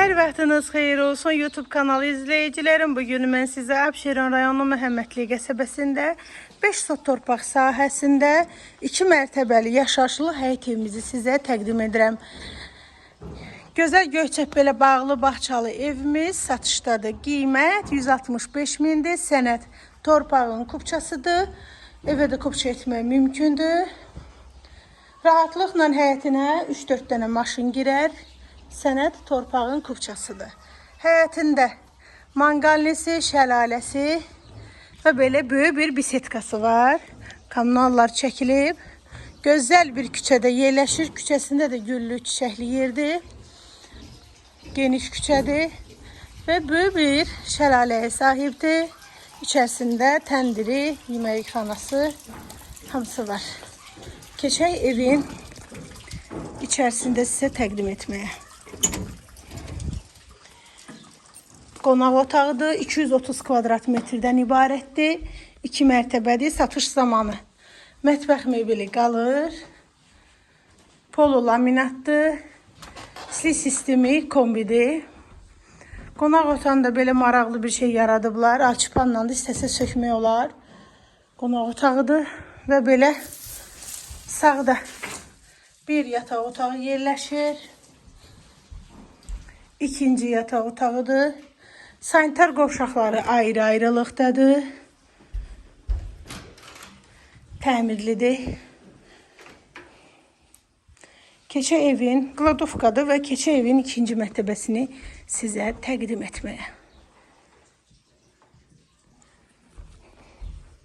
Hər vaxtınız xeyir olsun YouTube kanalı izləyicilərim. Bugün mən sizə Abşeron rayonu Məhəmmədli qəsəbəsində 5 sot torpaq sahəsində 2 mərtəbəli yaşayışlı həyət evimizi sizə təqdim edirəm. Gözəl Göyçəpbələ bağlı bağçalı evimiz satışdadır. Qiymət 165 mindir. Sənəd torpağın kupçasıdır. Evə də kupça etmək mümkündür. Rahatlıqla həyətinə 3-4 dənə maşın girər. Sənəd torpağın kupçasıdır. Həyətində manqalnisi, şəlaləsi və belə böyük bir bisetkası var. Kanallar çəkilib. Gözəl bir küçədə yerləşir. Küçəsində də güllü çiçəkli yerdir. Geniş küçədir və böyük bir şəlaləyə sahibdir. İçərisində təndiri, yemək xanası hamısı var. Keçək evin içərisində sizə təqdim etməyə. Qonaq otağıdır. 230 kvadrat metrdən ibarətdir. 2 mərtəbədir. Satış zamanı mətbəx mebeli qalır. Polo laminatdır. Silik sistemi kombidir. Qonaq otağında belə maraqlı bir şey yaradıblar. Alçıpanla da istəsə sökmək olar. Qonaq otağıdır və belə sağda bir yataq otağı yerləşir. İkinci yataq otağıdır. Sanitar qovşaqları ayrı-ayrılıqdadır. Təmirlidir. Keçə evin qladovkadır və keçə evin ikinci mərtəbəsini sizə təqdim etməyə.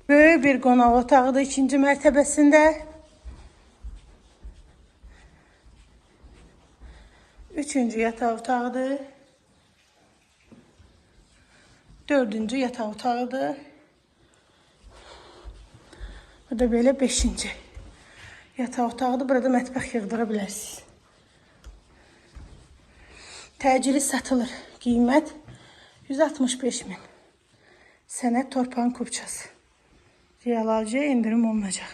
Böyük bir qonaq otağıdır ikinci mərtəbəsində. Üçüncü yataq otağıdır. Dördüncü yataq otağıdır. Bu da belə 5-ci yataq otağıdır. Burada mətbəx yığdıra bilərsiniz. Təcili satılır. Qiymət 165 min. Sənəd torpağın kupçası. Real alıcıya indirim olunacaq.